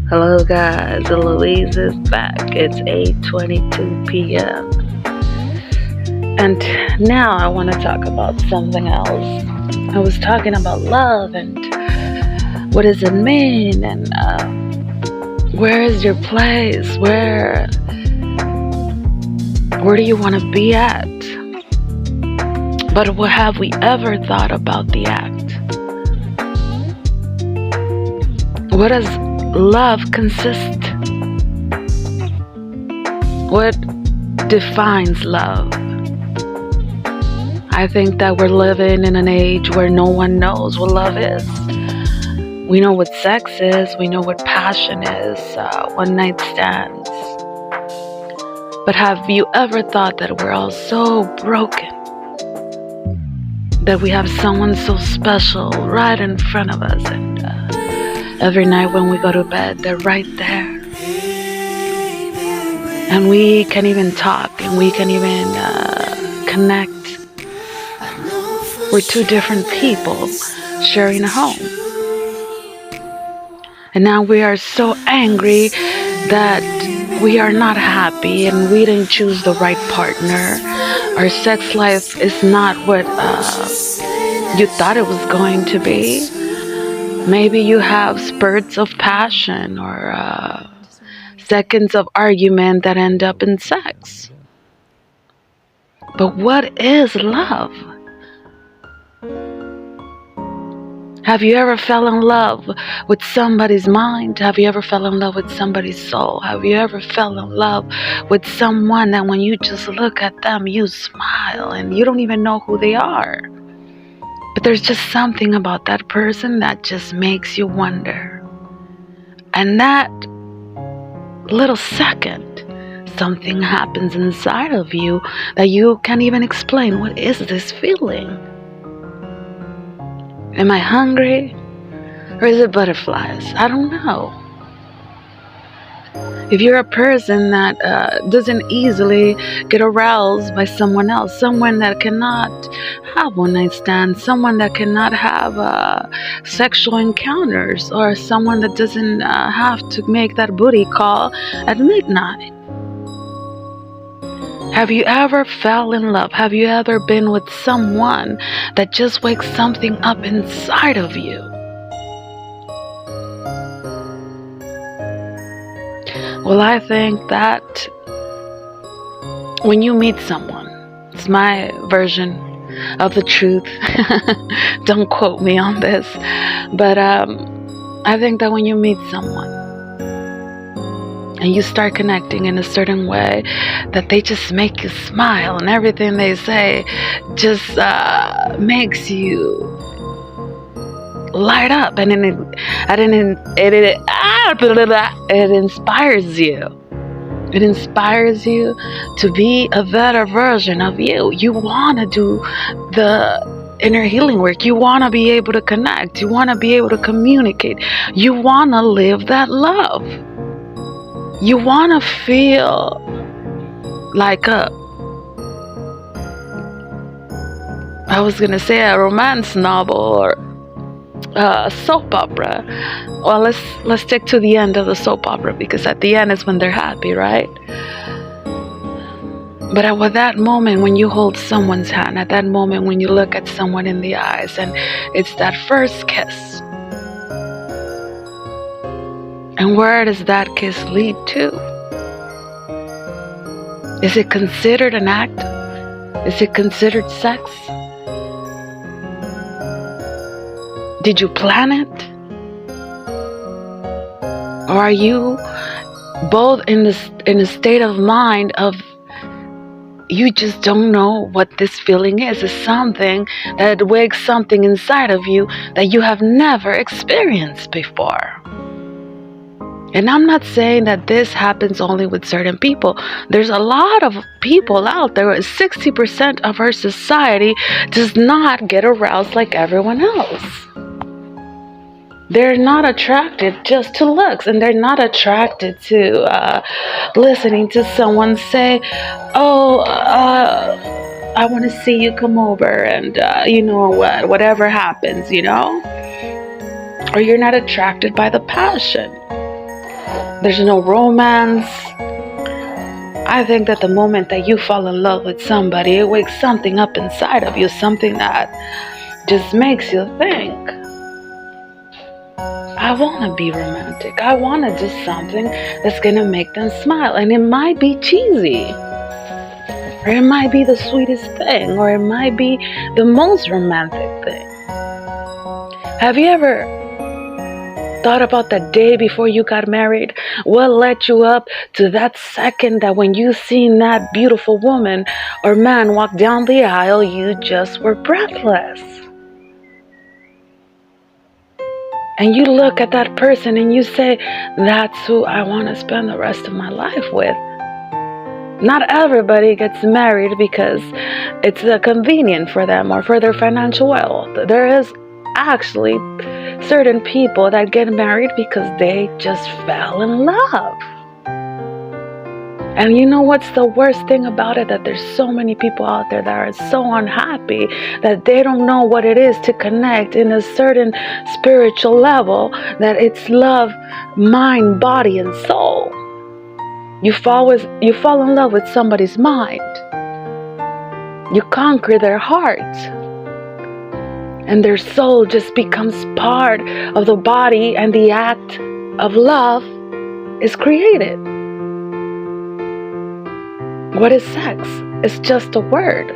Hello guys, Louise is back. It's 8:22 p.m. And now I want to talk about something else. I was talking about love and what does it mean and where is your place? Where do you want to be at? But what have we ever thought about the act? What does love consist? What defines love? I think that we're living in an age where no one knows what love is. We know what sex is, we know what passion is, one night stands. But have you ever thought that we're all so broken? That we have someone so special right in front of us, and every night when we go to bed, they're right there. And we can even talk and we can even connect. We're two different people sharing a home. And now we are so angry that we are not happy and we didn't choose the right partner. Our sex life is not what you thought it was going to be. Maybe you have spurts of passion or seconds of argument that end up in sex. But what is love? Have you ever fell in love with somebody's mind? Have you ever fell in love with somebody's soul? Have you ever fell in love with someone that when you just look at them, you smile and you don't even know who they are? But there's just something about that person that just makes you wonder. And that little second, something happens inside of you that you can't even explain. What is this feeling? Am I hungry? Or is it butterflies? I don't know. If you're a person that doesn't easily get aroused by someone else, someone that cannot have one night stands, someone that cannot have sexual encounters, or someone that doesn't have to make that booty call at midnight. Have you ever fell in love? Have you ever been with someone that just wakes something up inside of you? Well, I think that when you meet someone, it's my version of the truth. Don't quote me on this. But I think that when you meet someone and you start connecting in a certain way, that they just make you smile and everything they say just makes you light up, and it inspires you. It inspires you to be a better version of you. You want to do the inner healing work. You want to be able to connect. You want to be able to communicate. You want to live that love. You want to feel like I was going to say a romance novel or a soap opera. Well, let's stick to the end of the soap opera, because at the end is when they're happy, right? But at that moment when you hold someone's hand, at that moment when you look at someone in the eyes and it's that first kiss, and where does that kiss lead to? Is it considered an act? Is it considered sex? Did you plan it? Or are you both in a state of mind of you just don't know what this feeling is? It's something that wakes something inside of you that you have never experienced before. And I'm not saying that this happens only with certain people. There's a lot of people out there. 60% of our society does not get aroused like everyone else. They're not attracted just to looks, and they're not attracted to listening to someone say, I want to see you come over, and you know what, whatever happens, you know? Or you're not attracted by the passion. There's no romance. I think that the moment that you fall in love with somebody, it wakes something up inside of you, something that just makes you think, I want to be romantic. I want to do something that's going to make them smile. And it might be cheesy, or it might be the sweetest thing, or it might be the most romantic thing. Have you ever thought about the day before you got married? What led you up to that second that when you seen that beautiful woman or man walk down the aisle, you just were breathless? And you look at that person and you say, that's who I want to spend the rest of my life with. Not everybody gets married because it's convenient for them or for their financial wealth. There is actually certain people that get married because they just fell in love. And you know what's the worst thing about it? That there's so many people out there that are so unhappy that they don't know what it is to connect in a certain spiritual level, that it's love, mind, body, and soul. You fall in love with somebody's mind. You conquer their heart. And their soul just becomes part of the body, and the act of love is created. What is sex? It's just a word.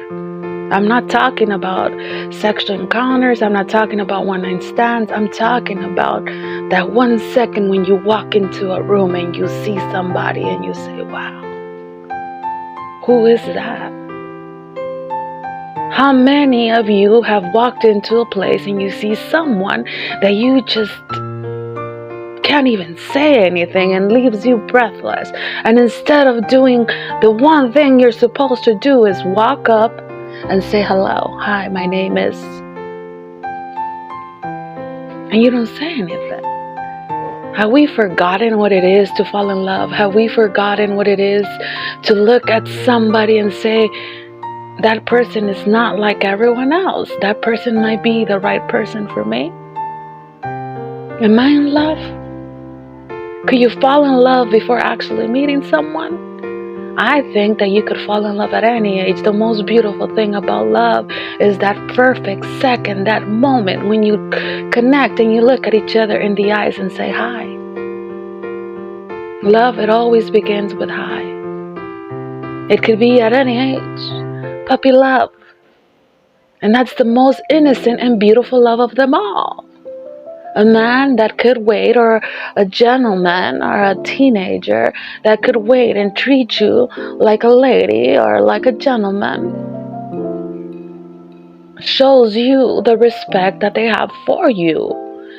I'm not talking about sexual encounters. I'm not talking about one-night stands. I'm talking about that 1 second when you walk into a room and you see somebody and you say, wow, who is that? How many of you have walked into a place and you see someone that you just can't even say anything and leaves you breathless? And instead of doing the one thing you're supposed to do is walk up and say hello. Hi, my name is... And you don't say anything. Have we forgotten what it is to fall in love? Have we forgotten what it is to look at somebody and say, that person is not like everyone else. That person might be the right person for me. Am I in love? Could you fall in love before actually meeting someone? I think that you could fall in love at any age. The most beautiful thing about love is that perfect second, that moment when you connect and you look at each other in the eyes and say hi. Love, it always begins with hi. It could be at any age. Puppy love. And that's the most innocent and beautiful love of them all. A man that could wait, or a gentleman or a teenager that could wait and treat you like a lady or like a gentleman, shows you the respect that they have for you,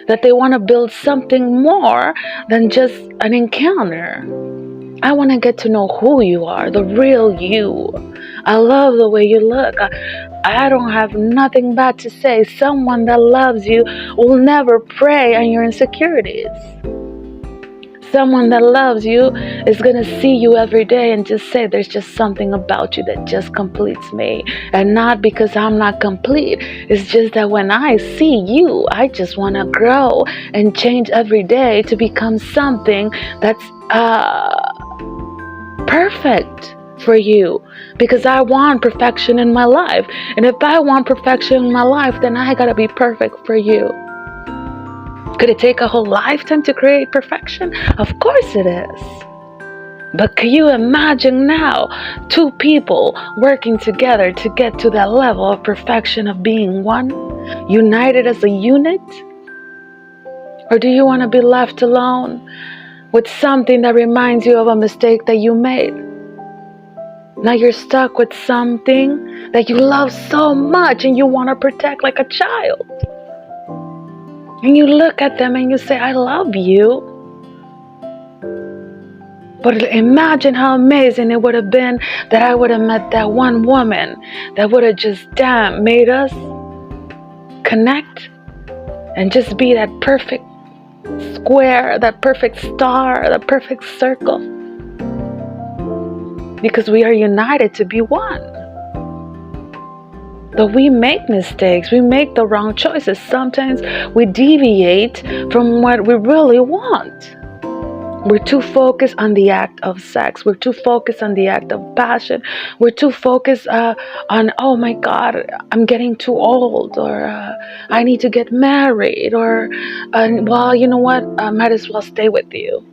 that they want to build something more than just an encounter. I want to get to know who you are, the real you. I love the way you look. I don't have nothing bad to say. Someone that loves you will never prey on your insecurities. Someone that loves you is going to see you every day and just say, there's just something about you that just completes me. And not because I'm not complete. It's just that when I see you, I just want to grow and change every day to become something that's perfect for you, because I want perfection in my life. And if I want perfection in my life, then I gotta be perfect for you. Could it take a whole lifetime to create perfection? Of course it is. But can you imagine now 2 people working together to get to that level of perfection of being one, united as a unit? Or do you want to be left alone with something that reminds you of a mistake that you made? Now you're stuck with something that you love so much and you want to protect like a child. And you look at them and you say, I love you. But imagine how amazing it would have been that I would have met that one woman that would have just made us connect and just be that perfect square, that perfect star, that perfect circle. Because we are united to be one. But we make mistakes. We make the wrong choices. Sometimes we deviate from what we really want. We're too focused on the act of sex. We're too focused on the act of passion. We're too focused on, oh my God, I'm getting too old, or I need to get married, or, well, you know what, I might as well stay with you.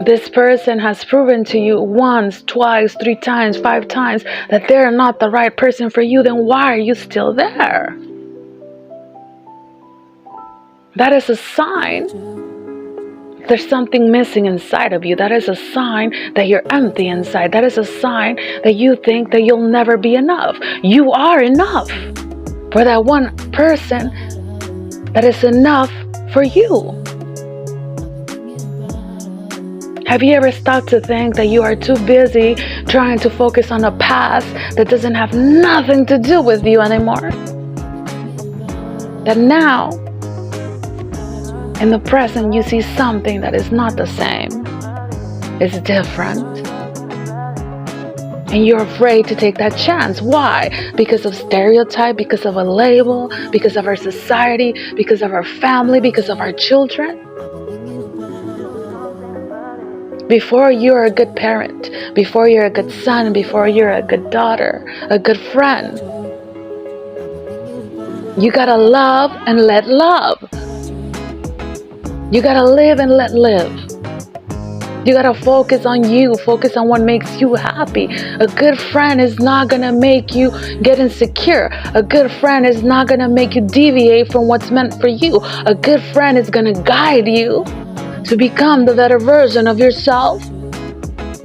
This person has proven to you once, twice, 3 times, 5 times that they're not the right person for you. Then why are you still there? That is a sign there's something missing inside of you. That is a sign that you're empty inside. That is a sign that you think that you'll never be enough. You are enough for that one person that is enough for you. Have you ever stopped to think that you are too busy trying to focus on a past that doesn't have nothing to do with you anymore? That now, in the present, you see something that is not the same. It's different. And you're afraid to take that chance. Why? Because of stereotype, because of a label, because of our society, because of our family, because of our children. Before you're a good parent, before you're a good son, before you're a good daughter, a good friend, you gotta love and let love. You gotta live and let live. You gotta focus on you. Focus on what makes you happy. A good friend is not gonna make you get insecure. A good friend is not gonna make you deviate from what's meant for you. A good friend is gonna guide you to become the better version of yourself.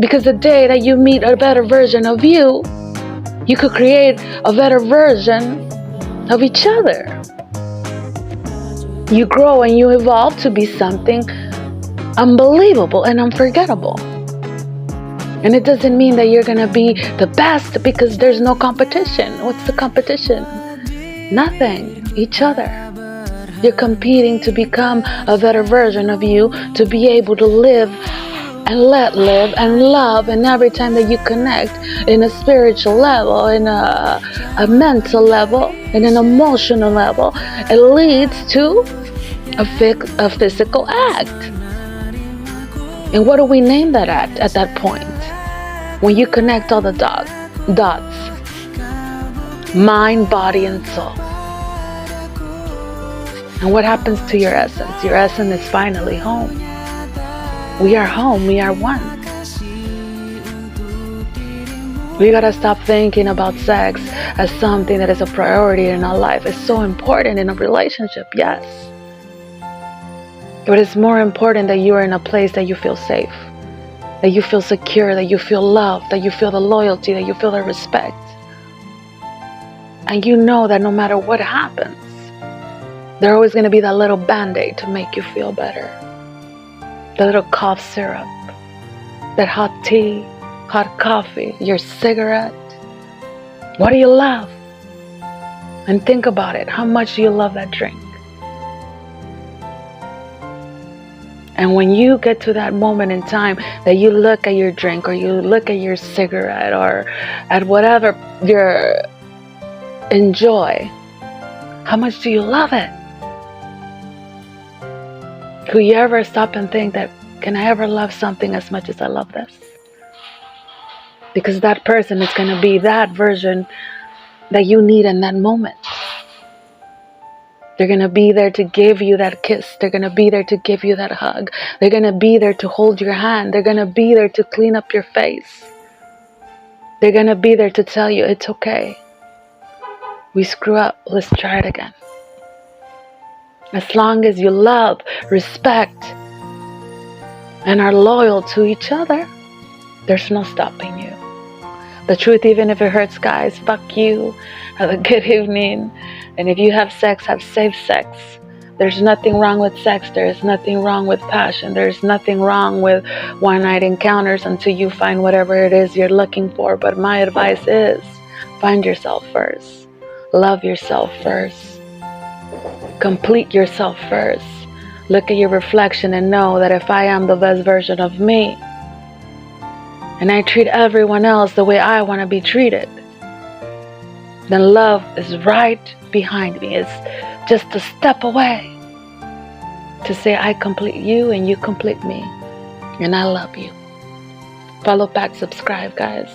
Because the day that you meet a better version of you, you could create a better version of each other. You grow and you evolve to be something unbelievable and unforgettable. And it doesn't mean that you're going to be the best, because there's no competition. What's the competition? Nothing. Each other. You're competing to become a better version of you, to be able to live and let live and love. And every time that you connect in a spiritual level, in a mental level, in an emotional level, it leads to a physical act. And what do we name that act at that point? When you connect all the dots. Mind, body, and soul. And what happens to your essence? Your essence is finally home. We are home. We are one. We gotta stop thinking about sex as something that is a priority in our life. It's so important in a relationship, yes. But it's more important that you are in a place that you feel safe, that you feel secure, that you feel love, that you feel the loyalty, that you feel the respect. And you know that no matter what happens, there's always going to be that little band-aid to make you feel better. The little cough syrup, that hot tea, hot coffee, your cigarette. What do you love? And think about it. How much do you love that drink? And when you get to that moment in time that you look at your drink, or you look at your cigarette, or at whatever you enjoy, how much do you love it? Could you ever stop and think that, can I ever love something as much as I love this? Because that person is going to be that version that you need in that moment. They're going to be there to give you that kiss. They're going to be there to give you that hug. They're going to be there to hold your hand. They're going to be there to clean up your face. They're going to be there to tell you, it's okay. We screw up. Let's try it again. As long as you love, respect, and are loyal to each other, there's no stopping you. The truth, even if it hurts, guys, fuck you. Have a good evening. And if you have sex, have safe sex. There's nothing wrong with sex. There is nothing wrong with passion. There's nothing wrong with one-night encounters until you find whatever it is you're looking for. But my advice is, find yourself first. Love yourself first. Complete yourself first. Look at your reflection and know that if I am the best version of me, and I treat everyone else the way I want to be treated, then love is right behind me. It's just a step away. to say I complete you and you complete me. And I love you. Follow back, subscribe, guys.